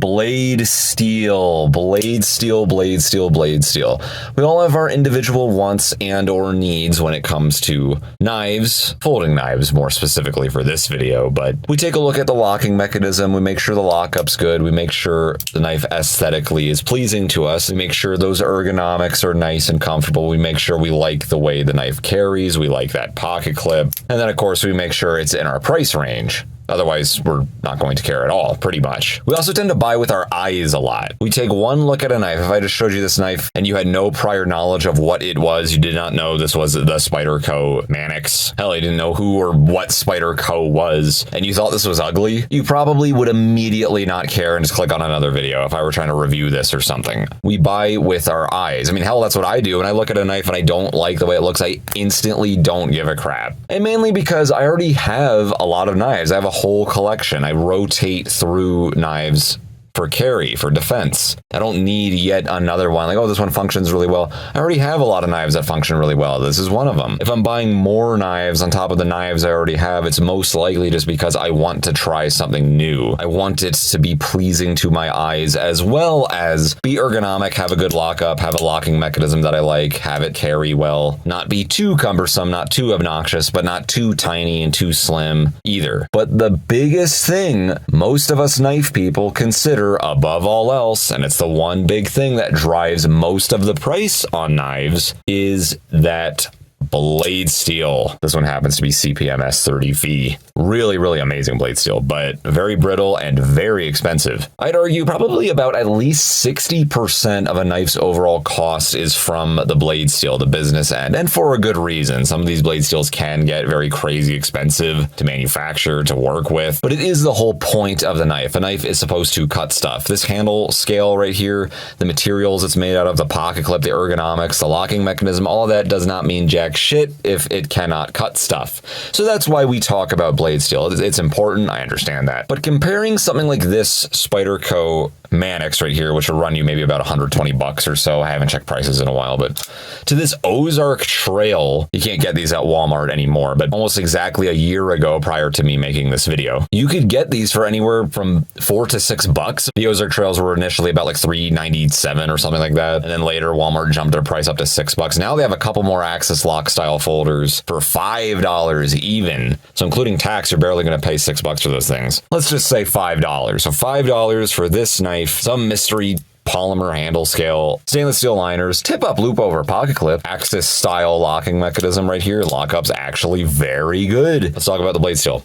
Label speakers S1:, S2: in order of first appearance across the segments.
S1: blade steel, blade steel, blade steel, blade steel. We all have our individual wants and or needs when it comes to knives, folding knives more specifically for this video, but we take a look at the locking mechanism, we make sure the lockup's good, we make sure the knife aesthetically is pleasing to us, we make sure those ergonomics are nice and comfortable, we make sure we like the way the knife carries, we like that pocket clip, and then of course we make sure it's in our price range. Otherwise, we're not going to care at all, pretty much. We also tend to buy with our eyes a lot. We take one look at a knife. If I just showed you this knife and you had no prior knowledge of what it was, you did not know this was the Spyderco Mannix. Hell, you didn't know who or what Spyderco was, and you thought this was ugly, you probably would immediately not care and just click on another video if I were trying to review this or something. We buy with our eyes. I mean, hell, that's what I do. When I look at a knife and I don't like the way it looks, I instantly don't give a crap. And mainly because I already have a lot of knives. I have a whole collection. I rotate through knives for carry, for defense. I don't need yet another one. Like, oh, this one functions really well. I already have a lot of knives that function really well. This is one of them. If I'm buying more knives on top of the knives I already have, it's most likely just because I want to try something new. I want it to be pleasing to my eyes as well as be ergonomic, have a good lockup, have a locking mechanism that I like, have it carry well, not be too cumbersome, not too obnoxious, but not too tiny and too slim either. But the biggest thing most of us knife people consider above all else, and it's the one big thing that drives most of the price on knives, is that blade steel. This one happens to be CPMS 30V. Really, really amazing blade steel, but very brittle and very expensive. I'd argue probably about at least 60% of a knife's overall cost is from the blade steel, the business end, and for a good reason. Some of these blade steels can get very crazy expensive to manufacture, to work with, but it is the whole point of the knife. A knife is supposed to cut stuff. This handle scale right here, the materials it's made out of, the pocket clip, the ergonomics, the locking mechanism, all of that does not mean jack shit if it cannot cut stuff. So that's why we talk about blade steel. It's important, I understand that. But comparing something like this Spyderco Mannix right here, which will run you maybe about 120 bucks or so, I haven't checked prices in a while, but to this Ozark Trail, you can't get these at Walmart anymore, but almost exactly a year ago prior to me making this video, you could get these for anywhere from $4 to $6. The Ozark Trails were initially about like $3.97 or something like that, and then later Walmart jumped their price up to $6. Now they have a couple more Axis lock style folders for $5 even. So including tax, you're barely going to pay $6 for those things. Let's just say $5. So $5 for this knife, some mystery polymer handle scale, stainless steel liners, tip up loop over pocket clip, Axis style locking mechanism right here. Lockup's actually very good. Let's talk about the blade steel.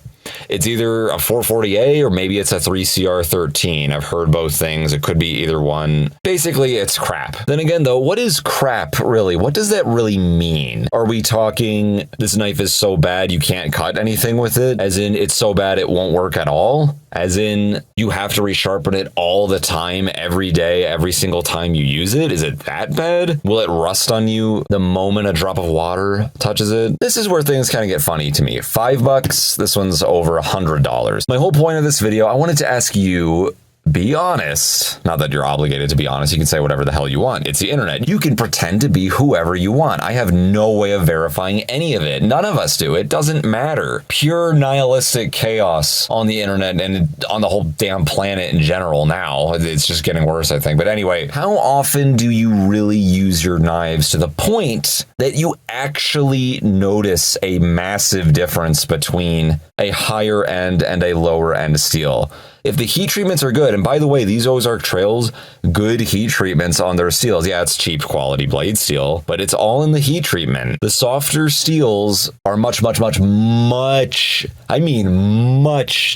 S1: It's either a 440A or maybe it's a 3CR13. I've heard both things. It could be either one. Basically, it's crap. Then again, though, what is crap really? What does that really mean? Are we talking this knife is so bad you can't cut anything with it? As in, it's so bad it won't work at all? As in, you have to resharpen it all the time, every day, every single time you use it? Is it that bad? Will it rust on you the moment a drop of water touches it? This is where things kind of get funny to me. $5, this one's over $100. My whole point of this video, I wanted to ask you, be honest. Not that you're obligated to be honest. You can say whatever the hell you want. It's the internet. You can pretend to be whoever you want. I have no way of verifying any of it. None of us do. It doesn't matter. Pure nihilistic chaos on the internet and on the whole damn planet in general now. It's just getting worse, I think. But anyway, how often do you really use your knives to the point that you actually notice a massive difference between a higher end and a lower end steel? If the heat treatments are good, and by the way, these Ozark Trails, good heat treatments on their steels. Yeah, it's cheap quality blade steel, but it's all in the heat treatment. The softer steels are much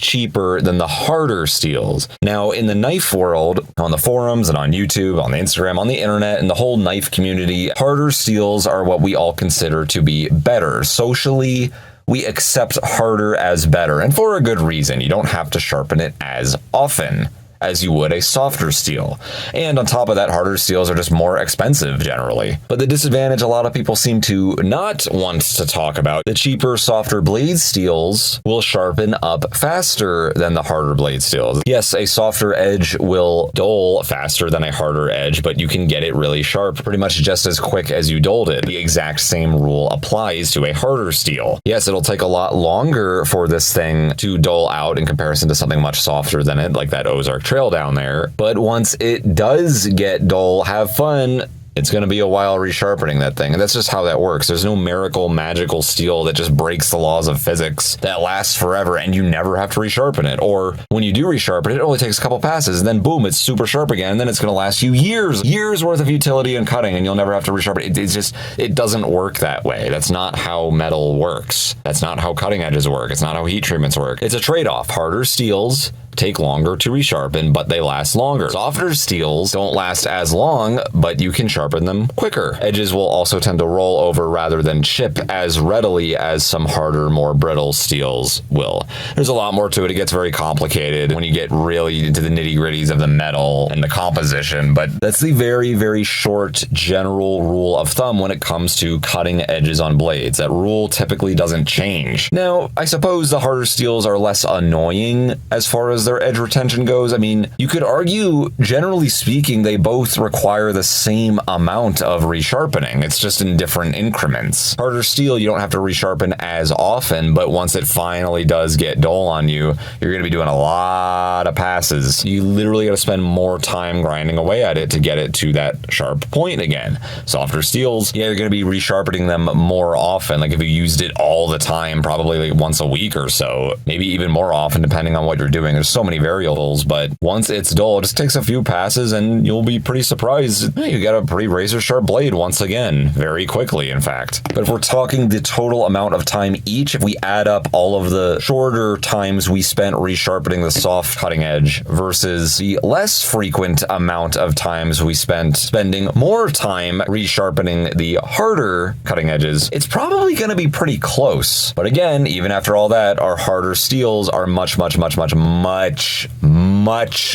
S1: cheaper than the harder steels. Now, in the knife world, on the forums and on YouTube, on the Instagram, on the internet, and the whole knife community, harder steels are what we all consider to be better. Socially, we accept harder as better, and for a good reason. You don't have to sharpen it as often as you would a softer steel. And on top of that, harder steels are just more expensive generally. But the disadvantage a lot of people seem to not want to talk about, the cheaper, softer blade steels will sharpen up faster than the harder blade steels. Yes, a softer edge will dull faster than a harder edge, but you can get it really sharp pretty much just as quick as you dulled it. The exact same rule applies to a harder steel. Yes, it'll take a lot longer for this thing to dull out in comparison to something much softer than it, like that Ozark trail down there. But once it does get dull, have fun. It's going to be a while resharpening that thing. And that's just how that works. There's no miracle, magical steel that just breaks the laws of physics that lasts forever and you never have to resharpen it. Or when you do resharpen it, it only takes a couple passes and then boom, it's super sharp again. And then it's going to last you years worth of utility and cutting and you'll never have to resharpen it. It's just, it doesn't work that way. That's not how metal works. That's not how cutting edges work. It's not how heat treatments work. It's a trade-off. Harder steels take longer to resharpen, but they last longer. Softer steels don't last as long, but you can sharpen them quicker. Edges will also tend to roll over rather than chip as readily as some harder, more brittle steels will. There's a lot more to it. It gets very complicated when you get really into the nitty-gritties of the metal and the composition, but that's the very, very short general rule of thumb when it comes to cutting edges on blades. That rule typically doesn't change. Now, I suppose the harder steels are less annoying as far as their edge retention goes. I mean, you could argue, generally speaking, they both require the same amount of resharpening. It's just in different increments. Harder steel, you don't have to resharpen as often, but once it finally does get dull on you, you're going to be doing a lot of passes. You literally got to spend more time grinding away at it to get it to that sharp point again. Softer steels, yeah, you're going to be resharpening them more often. Like if you used it all the time, probably like once a week or so, maybe even more often depending on what you're doing. There's so many variables, but once it's dull, it just takes a few passes and you'll be pretty surprised. You got a pretty razor sharp blade once again, very quickly in fact. But if we're talking the total amount of time each, if we add up all of the shorter times we spent resharpening the soft cutting edge versus the less frequent amount of times we spent spending more time resharpening the harder cutting edges, it's probably going to be pretty close. But again, even after all that, our harder steels are much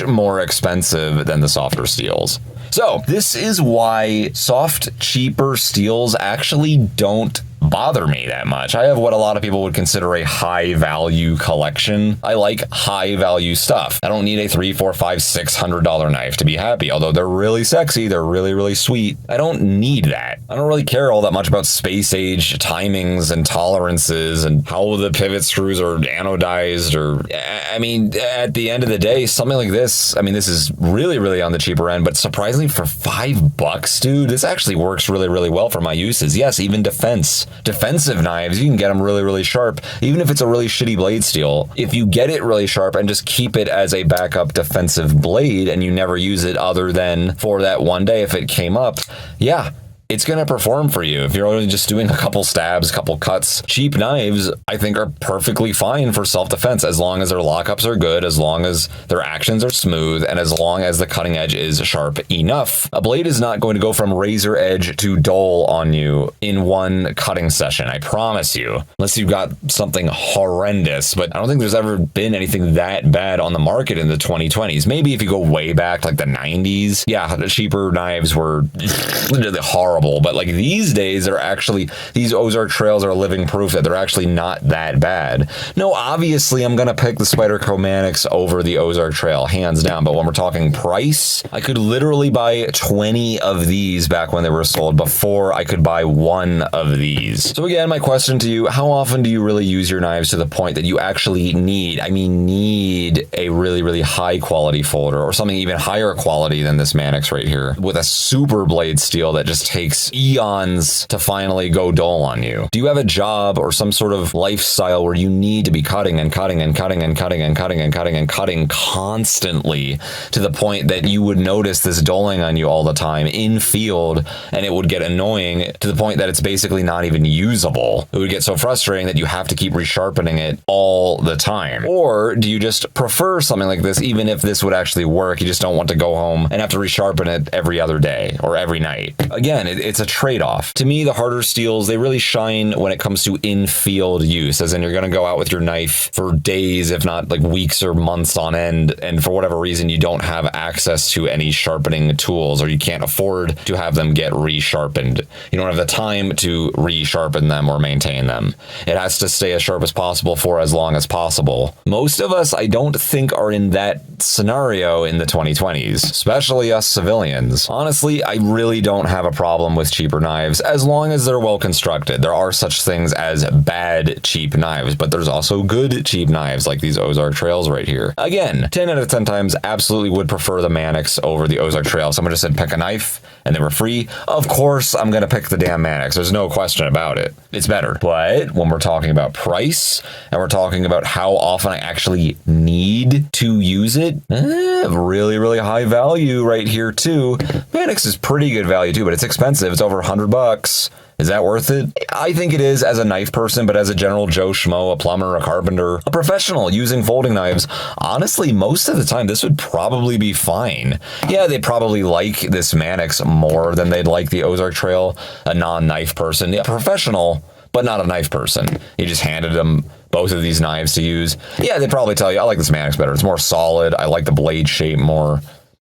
S1: more expensive than the softer steels. So this is why soft, cheaper steels actually don't bother me that much. I have what a lot of people would consider a high value collection. I like high value stuff. I don't need a $300, $400, $500, $600 knife to be happy. Although they're really sexy, they're really sweet. I don't need that. I don't really care all that much about space age timings and tolerances and how the pivot screws are anodized or, I mean, at the end of the day, something like this, I mean, this is really on the cheaper end, but surprisingly for $5, dude, this actually works really well for my uses. Yes, even defensive knives, you can get them really sharp, even if it's a really shitty blade steel. If you get it really sharp and just keep it as a backup defensive blade and you never use it other than for that one day if it came up, yeah, it's going to perform for you. If you're only just doing a couple stabs, a couple cuts, cheap knives, I think are perfectly fine for self-defense as long as their lockups are good, as long as their actions are smooth, and as long as the cutting edge is sharp enough. A blade is not going to go from razor edge to dull on you in one cutting session, I promise you, unless you've got something horrendous. But I don't think there's ever been anything that bad on the market in the 2020s. Maybe if you go way back, like the 90s, yeah, the cheaper knives were literally horrible. But like these days, these Ozark trails are living proof that they're actually not that bad. No, obviously I'm going to pick the Spyderco Mannix over the Ozark trail, hands down. But when we're talking price, I could literally buy 20 of these back when they were sold before I could buy one of these. So again, my question to you, how often do you really use your knives to the point that you actually need a really high quality folder or something even higher quality than this Mannix right here with a super blade steel that just takes eons to finally go dull on you? Do you have a job or some sort of lifestyle where you need to be cutting constantly to the point that you would notice this dulling on you all the time in field and it would get annoying to the point that it's basically not even usable? It would get so frustrating that you have to keep resharpening it all the time. Or do you just prefer something like this even if this would actually work? You just don't want to go home and have to resharpen it every other day or every night. Again, it's a trade-off. To me, the harder steels, they really shine when it comes to in-field use, as in you're going to go out with your knife for days, if not like weeks or months on end, and for whatever reason, you don't have access to any sharpening tools, or you can't afford to have them get resharpened. You don't have the time to resharpen them or maintain them. It has to stay as sharp as possible for as long as possible. Most of us, I don't think, are in that scenario in the 2020s, especially us civilians. Honestly, I really don't have a problem problem with cheaper knives as long as they're well constructed. There are such things as bad cheap knives, but there's also good cheap knives like these Ozark Trails right here. Again, 10 out of 10 times absolutely would prefer the Mannix over the Ozark Trail. Someone just said pick a knife and they were free. Of course, I'm going to pick the damn Mannix. There's no question about it. It's better. But when we're talking about price and we're talking about how often I actually need to use it, really, really high value right here too. Mannix is pretty good value too, but it's expensive. It's over $100. Is that worth it? I think it is as a knife person, but as a general Joe Schmo, a plumber, a carpenter, a professional using folding knives, honestly, most of the time, this would probably be fine. Yeah, they'd probably like this Mannix more than they'd like the Ozark Trail, a non-knife person. Yeah, professional, but not a knife person. You just handed them both of these knives to use. Yeah, they'd probably tell you, I like this Mannix better. It's more solid. I like the blade shape more.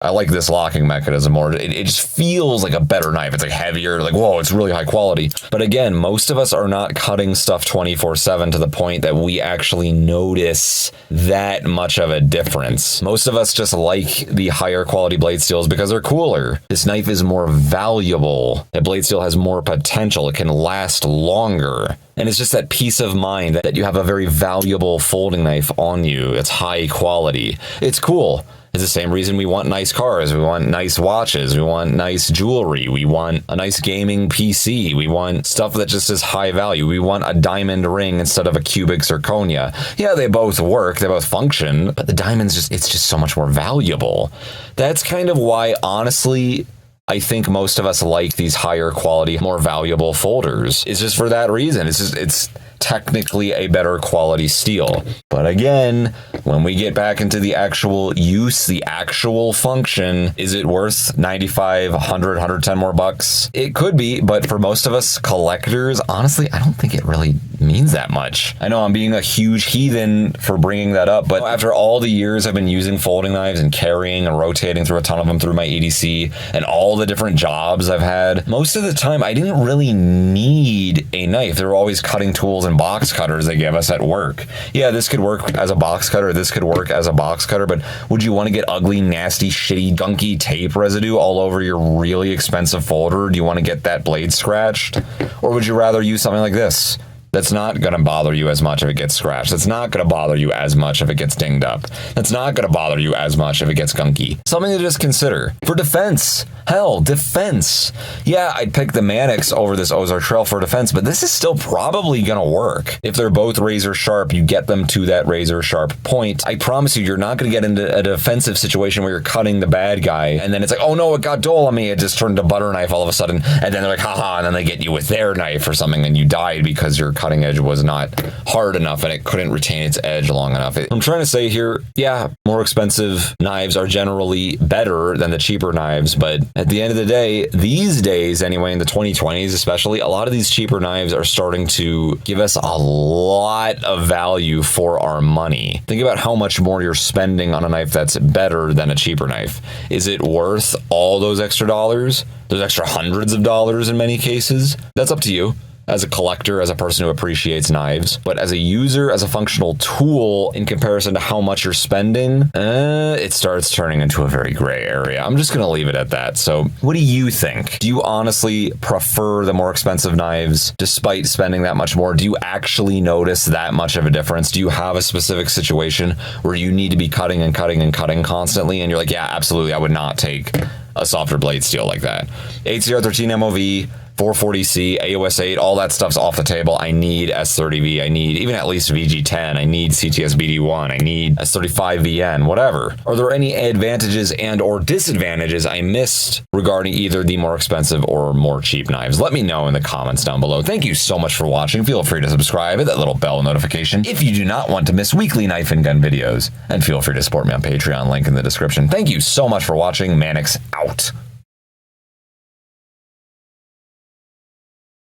S1: I like this locking mechanism more. It just feels like a better knife. It's like heavier, like, whoa, it's really high quality. But again, most of us are not cutting stuff 24/7 to the point that we actually notice that much of a difference. Most of us just like the higher quality blade steels because they're cooler. This knife is more valuable. That blade steel has more potential. It can last longer. And it's just that peace of mind that you have a very valuable folding knife on you. It's high quality. It's cool. It's the same reason we want nice cars, we want nice watches, we want nice jewelry, we want a nice gaming PC, we want stuff that just is high value, we want a diamond ring instead of a cubic zirconia. Yeah, they both work, they both function, but the diamond's it's just so much more valuable. That's kind of why, honestly, I think most of us like these higher quality, more valuable folders. It's just for that reason. It's technically a better quality steel. But again, when we get back into the actual use, the actual function, is it worth 95, 100, 110 more bucks? It could be, but for most of us collectors, honestly, I don't think it really means that much. I know I'm being a huge heathen for bringing that up, but after all the years I've been using folding knives and carrying and rotating through a ton of them through my EDC and all the different jobs I've had, most of the time I didn't really need a knife. There were always cutting tools and box cutters they gave us at work. Yeah, this could work as a box cutter, this could work as a box cutter, but would you want to get ugly, nasty, shitty, gunky tape residue all over your really expensive folder? Do you want to get that blade scratched? Or would you rather use something like this? That's not going to bother you as much if it gets scratched. That's not going to bother you as much if it gets dinged up. That's not going to bother you as much if it gets gunky. Something to just consider. For defense. Hell, defense. Yeah, I'd pick the Mannix over this Ozark Trail for defense, but this is still probably going to work. If they're both razor sharp, you get them to that razor sharp point. I promise you're not going to get into a defensive situation where you're cutting the bad guy, and then it's like, oh no, it got dull on me. It just turned to butter knife all of a sudden, and then they're like, haha, and then they get you with their knife or something, and you died because your cutting edge was not hard enough and it couldn't retain its edge long enough. I'm trying to say here, yeah, more expensive knives are generally better than the cheaper knives, but at the end of the day, these days anyway, in the 2020s especially, a lot of these cheaper knives are starting to give us a lot of value for our money. Think about how much more you're spending on a knife that's better than a cheaper knife. Is it worth all those extra dollars? Those extra hundreds of dollars in many cases? That's up to you. As a collector, as a person who appreciates knives, but as a user, as a functional tool, in comparison to how much you're spending, it starts turning into a very gray area. I'm just going to leave it at that. So what do you think? Do you honestly prefer the more expensive knives despite spending that much more? Do you actually notice that much of a difference? Do you have a specific situation where you need to be cutting and cutting and cutting constantly, and you're like, yeah, absolutely, I would not take a softer blade steel like that. HCR13 MOV, 440C, AOS 8, all that stuff's off the table. I need S30V. I need even at least VG10. I need CTS BD1. I need S35VN, whatever. Are there any advantages and or disadvantages I missed regarding either the more expensive or more cheap knives? Let me know in the comments down below. Thank you so much for watching. Feel free to subscribe, hit that little bell notification if you do not want to miss weekly knife and gun videos. And feel free to support me on Patreon, link in the description. Thank you so much for watching. Mannix out.